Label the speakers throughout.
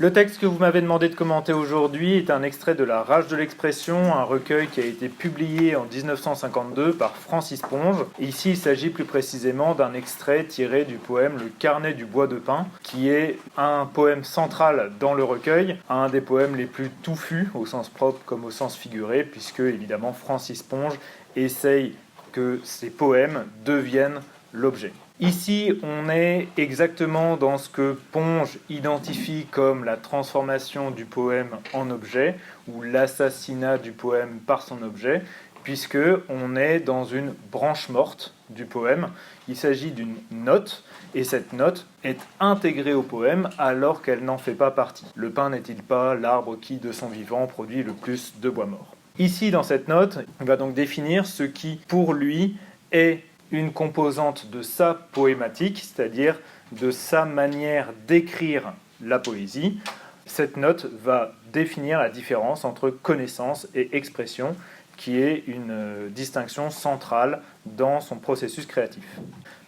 Speaker 1: Le texte que vous m'avez demandé de commenter aujourd'hui est un extrait de La Rage de l'expression, un recueil qui a été publié en 1952 par Francis Ponge. Et ici, il s'agit plus précisément d'un extrait tiré du poème Le Carnet du bois de pin, qui est un poème central dans le recueil, un des poèmes les plus touffus, au sens propre comme au sens figuré, puisque évidemment Francis Ponge essaye que ces poèmes deviennent l'objet. Ici, on est exactement dans ce que Ponge identifie comme la transformation du poème en objet, ou l'assassinat du poème par son objet, puisque on est dans une branche morte du poème. Il s'agit d'une note, et cette note est intégrée au poème alors qu'elle n'en fait pas partie. Le pin n'est-il pas l'arbre qui, de son vivant, produit le plus de bois mort? Ici, dans cette note, on va donc définir ce qui, pour lui, est une composante de sa poématique, c'est-à-dire de sa manière d'écrire la poésie. Cette note va définir la différence entre connaissance et expression, qui est une distinction centrale dans son processus créatif.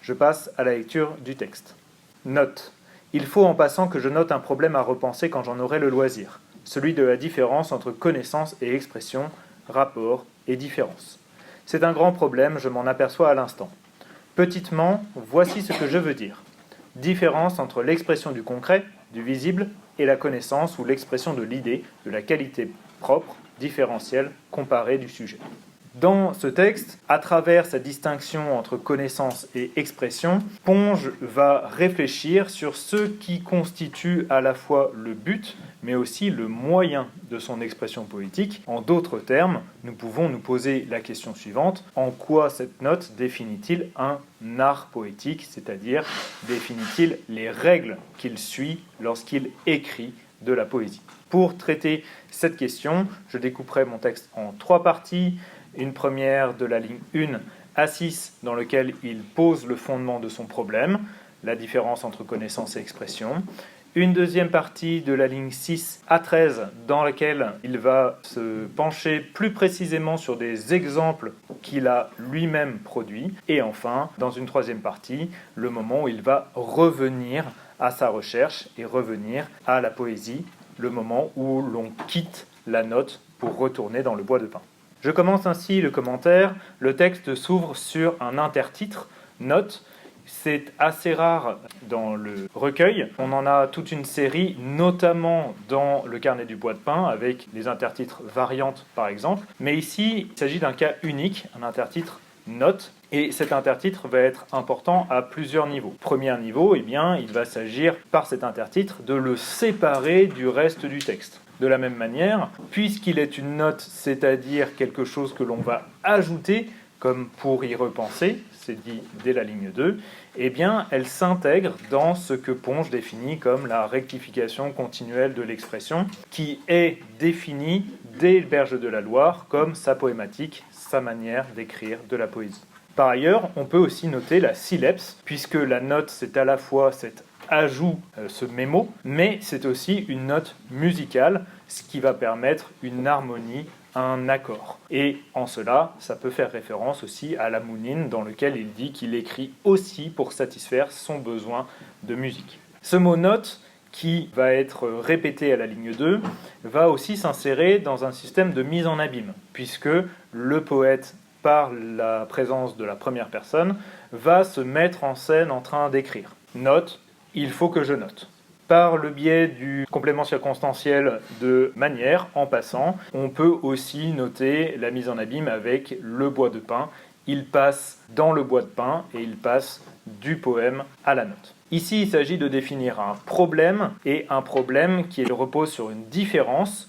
Speaker 1: Je passe à la lecture du texte. Note. Il faut en passant que je note un problème à repenser quand j'en aurai le loisir, celui de la différence entre connaissance et expression, rapport et différence. C'est un grand problème, je m'en aperçois à l'instant. Petitement, voici ce que je veux dire. Différence entre l'expression du concret, du visible, et la connaissance ou l'expression de l'idée, de la qualité propre, différentielle, comparée du sujet. Dans ce texte, à travers sa distinction entre connaissance et expression, Ponge va réfléchir sur ce qui constitue à la fois le but, mais aussi le moyen de son expression poétique. En d'autres termes, nous pouvons nous poser la question suivante: en quoi cette note définit-il un art poétique, c'est-à-dire définit-il les règles qu'il suit lorsqu'il écrit de la poésie? Pour traiter cette question, je découperai mon texte en 3 parties. Une première de la ligne 1 à 6 dans laquelle il pose le fondement de son problème, la différence entre connaissance et expression. Une deuxième partie de la ligne 6 à 13 dans laquelle il va se pencher plus précisément sur des exemples qu'il a lui-même produits. Et enfin, dans une troisième partie, le moment où il va revenir à sa recherche et revenir à la poésie, le moment où l'on quitte la note pour retourner dans le bois de pin. Je commence ainsi le commentaire. Le texte s'ouvre sur un intertitre, note. C'est assez rare dans le recueil. On en a toute une série, notamment dans le Carnet du bois de pin, avec les intertitres variantes par exemple. Mais ici, il s'agit d'un cas unique, un intertitre note. Et cet intertitre va être important à plusieurs niveaux. Premier niveau, il va s'agir par cet intertitre de le séparer du reste du texte. De la même manière, puisqu'il est une note, c'est-à-dire quelque chose que l'on va ajouter, comme pour y repenser, c'est dit dès la ligne 2, elle s'intègre dans ce que Ponge définit comme la rectification continuelle de l'expression, qui est définie dès Berge de la Loire comme sa poématique, sa manière d'écrire de la poésie. Par ailleurs, on peut aussi noter la syllèpse, puisque la note, c'est à la fois cet ajout, ce mémo, mais c'est aussi une note musicale, ce qui va permettre une harmonie, un accord. Et en cela, ça peut faire référence aussi à la mounine, dans lequel il dit qu'il écrit aussi pour satisfaire son besoin de musique. Ce mot note, qui va être répété à la ligne 2, va aussi s'insérer dans un système de mise en abîme, puisque le poète, par la présence de la première personne, va se mettre en scène en train d'écrire. Note, il faut que je note. Par le biais du complément circonstanciel de manière, en passant, on peut aussi noter la mise en abîme avec le bois de pin. Il passe dans le bois de pin et il passe du poème à la note. Ici, il s'agit de définir un problème, et un problème qui repose sur une différence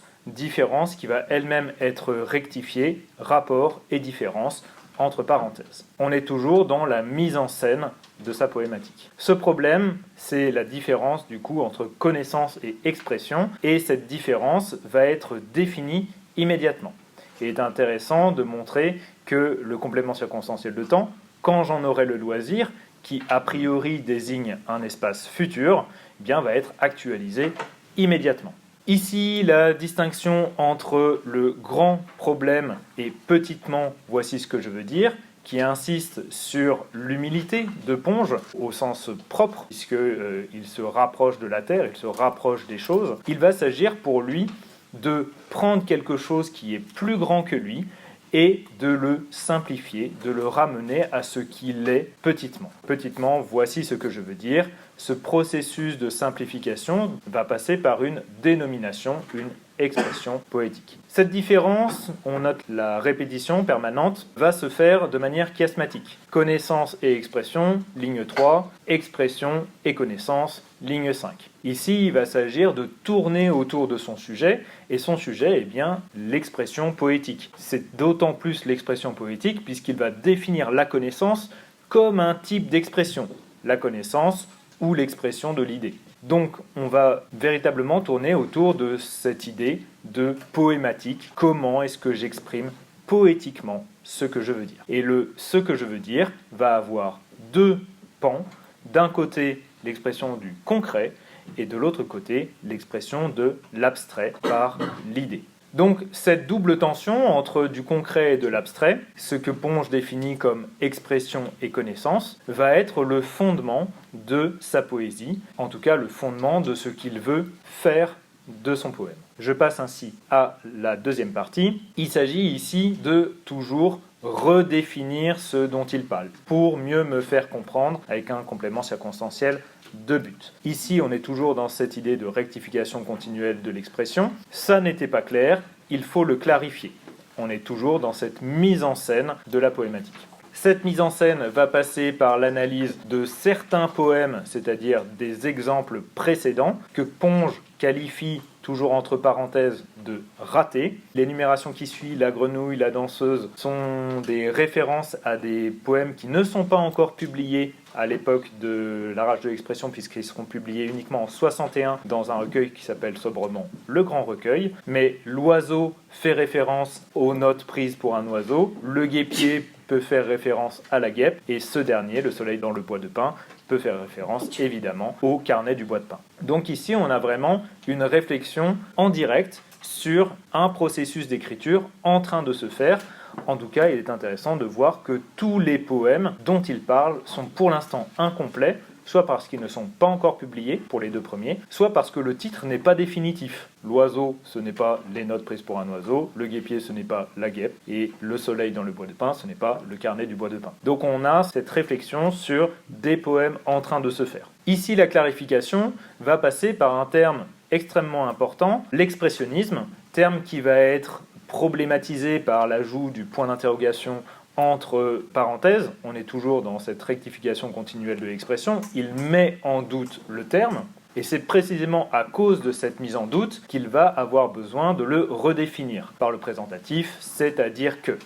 Speaker 1: qui va elle-même être rectifiée, rapport et différence, entre parenthèses. On est toujours dans la mise en scène de sa poématique. Ce problème, c'est la différence du coup entre connaissance et expression, et cette différence va être définie immédiatement. Il est intéressant de montrer que le complément circonstanciel de temps, quand j'en aurai le loisir, qui a priori désigne un espace futur, va être actualisé immédiatement. Ici, la distinction entre le grand problème et petitement, voici ce que je veux dire, qui insiste sur l'humilité de Ponge, au sens propre, puisqu'il se rapproche de la terre, il se rapproche des choses. Il va s'agir pour lui de prendre quelque chose qui est plus grand que lui, et de le simplifier, de le ramener à ce qu'il est petitement. Petitement, voici ce que je veux dire. Ce processus de simplification va passer par une dénomination, une expression poétique. Cette différence, on note la répétition permanente, va se faire de manière chiasmatique. Connaissance et expression, ligne 3, expression et connaissance, ligne 5. Ici, il va s'agir de tourner autour de son sujet, et son sujet est bien l'expression poétique. C'est d'autant plus l'expression poétique puisqu'il va définir la connaissance comme un type d'expression, la connaissance ou l'expression de l'idée. Donc, on va véritablement tourner autour de cette idée de poématique. Comment est-ce que j'exprime poétiquement ce que je veux dire? Et le « ce que je veux dire » va avoir deux pans. D'un côté, l'expression du concret, et de l'autre côté, l'expression de l'abstrait par l'idée. Donc, cette double tension entre du concret et de l'abstrait, ce que Ponge définit comme expression et connaissance, va être le fondement de sa poésie, en tout cas le fondement de ce qu'il veut faire de son poème. Je passe ainsi à la deuxième partie. Il s'agit ici de toujours redéfinir ce dont il parle, pour mieux me faire comprendre, avec un complément circonstanciel de but. Ici, on est toujours dans cette idée de rectification continuelle de l'expression. Ça n'était pas clair, il faut le clarifier. On est toujours dans cette mise en scène de la poématique. Cette mise en scène va passer par l'analyse de certains poèmes, c'est-à-dire des exemples précédents, que Ponge qualifie, toujours entre parenthèses, de ratés. L'énumération qui suit, La grenouille, La danseuse, sont des références à des poèmes qui ne sont pas encore publiés à l'époque de La rage de l'expression, puisqu'ils seront publiés uniquement en 61 dans un recueil qui s'appelle sobrement Le Grand Recueil. Mais l'oiseau fait référence aux notes prises pour un oiseau, le guêpier peut faire référence à la guêpe, et ce dernier, Le soleil dans le bois de pin, peut faire référence évidemment au carnet du bois de pin. Donc ici, on a vraiment une réflexion en direct sur un processus d'écriture en train de se faire. En tout cas, il est intéressant de voir que tous les poèmes dont il parle sont pour l'instant incomplets, soit parce qu'ils ne sont pas encore publiés pour les deux premiers, soit parce que le titre n'est pas définitif. L'oiseau, ce n'est pas les notes prises pour un oiseau, le guêpier, ce n'est pas la guêpe, et le soleil dans le bois de pin, ce n'est pas le carnet du bois de pin. Donc on a cette réflexion sur des poèmes en train de se faire. Ici, la clarification va passer par un terme extrêmement important, l'expressionnisme, terme qui va être problématisé par l'ajout du point d'interrogation entre parenthèses. On est toujours dans cette rectification continuelle de l'expression. Il met en doute le terme, et c'est précisément à cause de cette mise en doute qu'il va avoir besoin de le redéfinir par le présentatif, c'est-à-dire que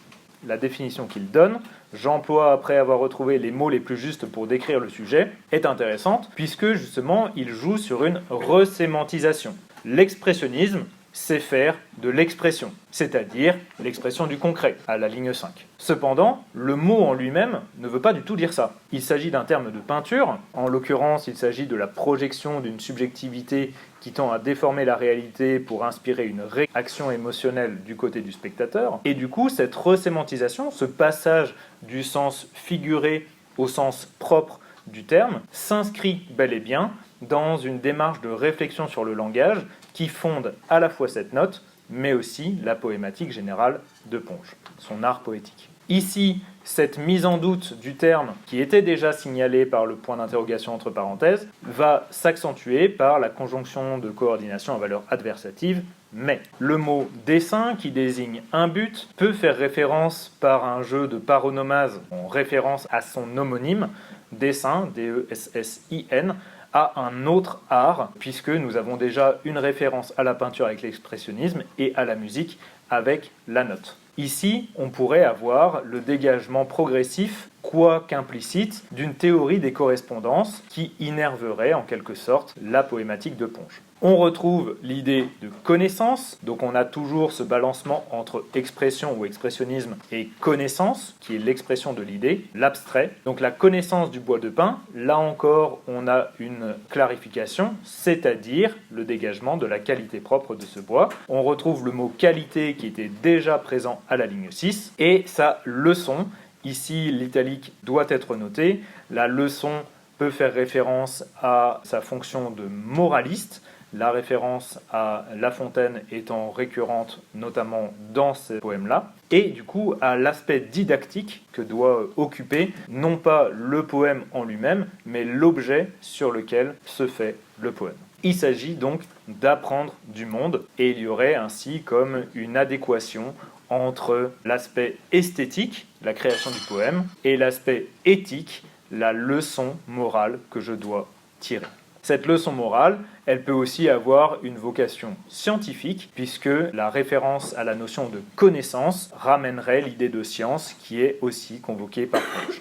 Speaker 1: la définition qu'il donne, j'emploie après avoir retrouvé les mots les plus justes pour décrire le sujet, est intéressante, puisque justement il joue sur une resémantisation. L'expressionnisme, c'est faire de l'expression, c'est-à-dire l'expression du concret, à la ligne 5. Cependant, le mot en lui-même ne veut pas du tout dire ça. Il s'agit d'un terme de peinture, en l'occurrence il s'agit de la projection d'une subjectivité qui tend à déformer la réalité pour inspirer une réaction émotionnelle du côté du spectateur. Et du coup, cette resémantisation, ce passage du sens figuré au sens propre du terme, s'inscrit bel et bien dans une démarche de réflexion sur le langage qui fonde à la fois cette note, mais aussi la poématique générale de Ponge, son art poétique. Ici, cette mise en doute du terme, qui était déjà signalée par le point d'interrogation entre parenthèses, va s'accentuer par la conjonction de coordination à valeur adversative, mais. Le mot « dessin » qui désigne un but peut faire référence par un jeu de paronomase en référence à son homonyme, dessin, D-E-S-S-I-N, à un autre art, puisque nous avons déjà une référence à la peinture avec l'expressionnisme et à la musique avec la note. Ici, on pourrait avoir le dégagement progressif, quoiqu'implicite, d'une théorie des correspondances qui innerverait en quelque sorte la poématique de Ponge. On retrouve l'idée de connaissance, donc on a toujours ce balancement entre expression ou expressionnisme et connaissance, qui est l'expression de l'idée, l'abstrait. Donc la connaissance du bois de pin, là encore on a une clarification, c'est-à-dire le dégagement de la qualité propre de ce bois. On retrouve le mot qualité qui était déjà présent à la ligne 6, et sa leçon, Ici, l'italique doit être noté. La leçon peut faire référence à sa fonction de moraliste, la référence à La Fontaine étant récurrente notamment dans ces poèmes-là, et du coup à l'aspect didactique que doit occuper non pas le poème en lui-même, mais l'objet sur lequel se fait le poème. Il s'agit donc d'apprendre du monde, et il y aurait ainsi comme une adéquation entre l'aspect esthétique, la création du poème, et l'aspect éthique, la leçon morale que je dois tirer. Cette leçon morale, elle peut aussi avoir une vocation scientifique, puisque la référence à la notion de connaissance ramènerait l'idée de science qui est aussi convoquée par Ponge.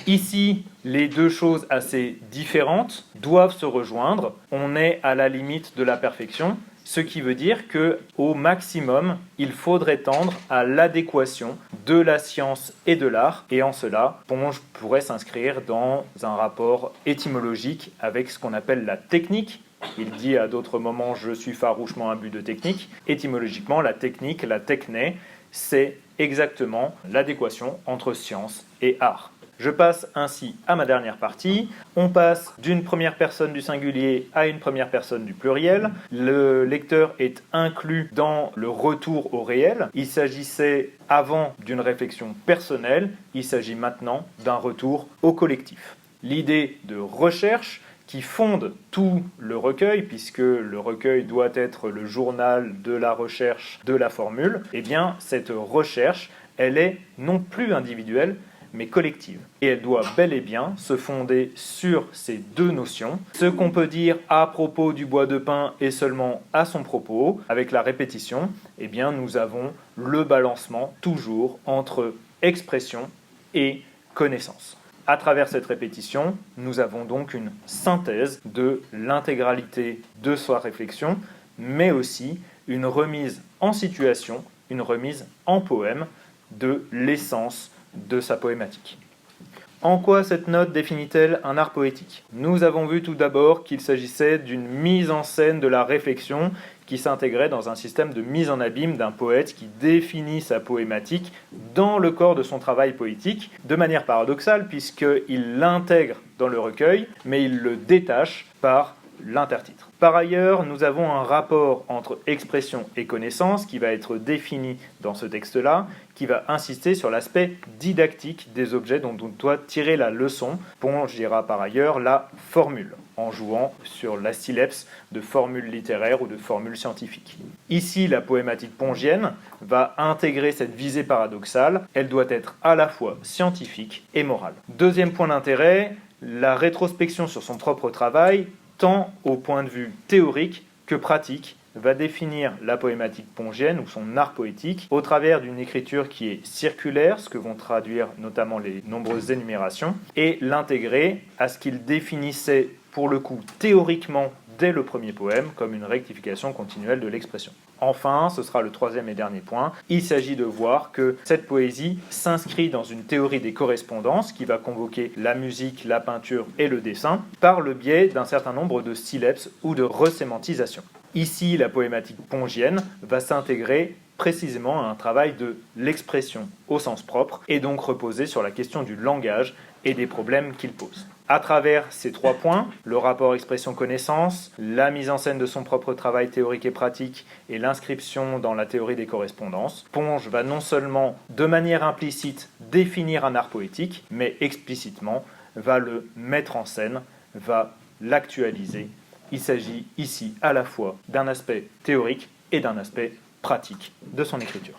Speaker 1: Ici, les deux choses assez différentes doivent se rejoindre. On est à la limite de la perfection, ce qui veut dire qu'au maximum, il faudrait tendre à l'adéquation de la science et de l'art, et en cela, Ponge pourrait s'inscrire dans un rapport étymologique avec ce qu'on appelle la technique. Il dit à d'autres moments « je suis farouchement imbu de technique ». Étymologiquement, la technique, la techné, c'est exactement l'adéquation entre science et art. Je passe ainsi à ma dernière partie. On passe d'une première personne du singulier à une première personne du pluriel. Le lecteur est inclus dans le retour au réel. Il s'agissait avant d'une réflexion personnelle, il s'agit maintenant d'un retour au collectif. L'idée de recherche qui fonde tout le recueil, puisque le recueil doit être le journal de la recherche de la formule, eh bien cette recherche, elle est non plus individuelle, mais collective. Et elle doit bel et bien se fonder sur ces deux notions. Ce qu'on peut dire à propos du bois de pin et seulement à son propos, avec la répétition, eh bien nous avons le balancement toujours entre expression et connaissance. À travers cette répétition, nous avons donc une synthèse de l'intégralité de sa réflexion, mais aussi une remise en situation, une remise en poème de l'essence de sa poématique. En quoi cette note définit-elle un art poétique ? Nous avons vu tout d'abord qu'il s'agissait d'une mise en scène de la réflexion qui s'intégrait dans un système de mise en abîme d'un poète qui définit sa poématique dans le corps de son travail poétique, de manière paradoxale puisqu'il l'intègre dans le recueil, mais il le détache par l'intertitre. Par ailleurs, nous avons un rapport entre expression et connaissance qui va être défini dans ce texte-là, qui va insister sur l'aspect didactique des objets dont on doit tirer la leçon. Ponge dira par ailleurs la formule, en jouant sur la syllèpse de formule littéraire ou de formule scientifique. Ici, la poématique pongienne va intégrer cette visée paradoxale. Elle doit être à la fois scientifique et morale. Deuxième point d'intérêt, la rétrospection sur son propre travail, tant au point de vue théorique que pratique, va définir la poématique pongienne ou son art poétique au travers d'une écriture qui est circulaire, ce que vont traduire notamment les nombreuses énumérations, et l'intégrer à ce qu'il définissait pour le coup théoriquement dès le premier poème comme une rectification continuelle de l'expression. Enfin, ce sera le troisième et dernier point, il s'agit de voir que cette poésie s'inscrit dans une théorie des correspondances qui va convoquer la musique, la peinture et le dessin par le biais d'un certain nombre de syllèpes ou de resémantisations. Ici, la poématique pongienne va s'intégrer précisément à un travail de l'expression au sens propre et donc reposer sur la question du langage et des problèmes qu'il pose. À travers ces trois points, le rapport expression-connaissance, la mise en scène de son propre travail théorique et pratique et l'inscription dans la théorie des correspondances, Ponge va non seulement de manière implicite définir un art poétique, mais explicitement va le mettre en scène, va l'actualiser. Il s'agit ici à la fois d'un aspect théorique et d'un aspect pratique de son écriture.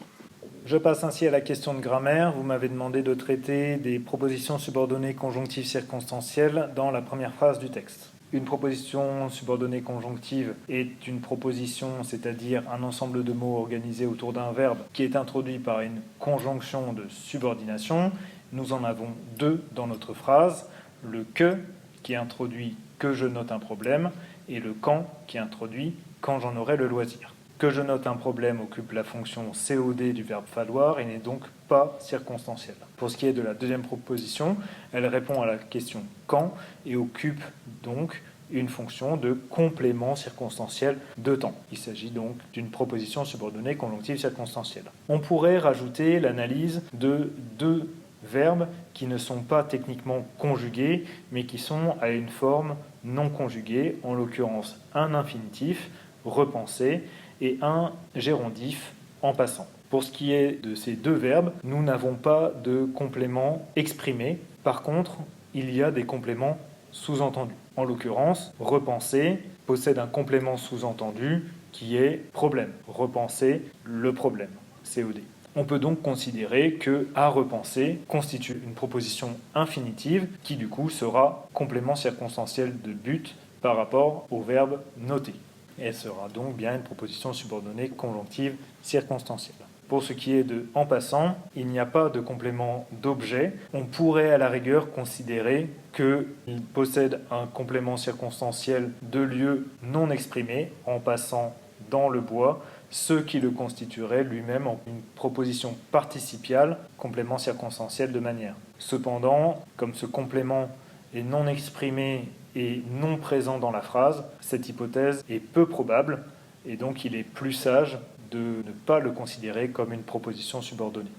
Speaker 1: Je passe ainsi à la question de grammaire. Vous m'avez demandé de traiter des propositions subordonnées conjonctives circonstancielles dans la première phrase du texte. Une proposition subordonnée conjonctive est une proposition, c'est-à-dire un ensemble de mots organisés autour d'un verbe qui est introduit par une conjonction de subordination. Nous en avons deux dans notre phrase. Le « que » qui introduit « que je note un problème » et le « quand » qui introduit « quand j'en aurai le loisir ». Que je note un problème occupe la fonction COD du verbe falloir et n'est donc pas circonstancielle. Pour ce qui est de la deuxième proposition, elle répond à la question quand et occupe donc une fonction de complément circonstanciel de temps. Il s'agit donc d'une proposition subordonnée conjonctive circonstancielle. On pourrait rajouter l'analyse de deux verbes qui ne sont pas techniquement conjugués, mais qui sont à une forme non conjuguée, en l'occurrence un infinitif, repenser, et un gérondif, en passant. Pour ce qui est de ces deux verbes, nous n'avons pas de complément exprimé. Par contre, il y a des compléments sous-entendus. En l'occurrence, repenser possède un complément sous-entendu qui est problème. Repenser le problème, COD. On peut donc considérer que à repenser constitue une proposition infinitive qui du coup sera complément circonstanciel de but par rapport au verbe noter. Elle sera donc bien une proposition subordonnée conjonctive circonstancielle. Pour ce qui est de en passant, il n'y a pas de complément d'objet. On pourrait à la rigueur considérer qu'il possède un complément circonstanciel de lieu non exprimé, en passant dans le bois, ce qui le constituerait lui-même en une proposition participiale, complément circonstanciel de manière. Cependant, comme ce complément est non exprimé et non présent dans la phrase, cette hypothèse est peu probable et donc il est plus sage de ne pas le considérer comme une proposition subordonnée.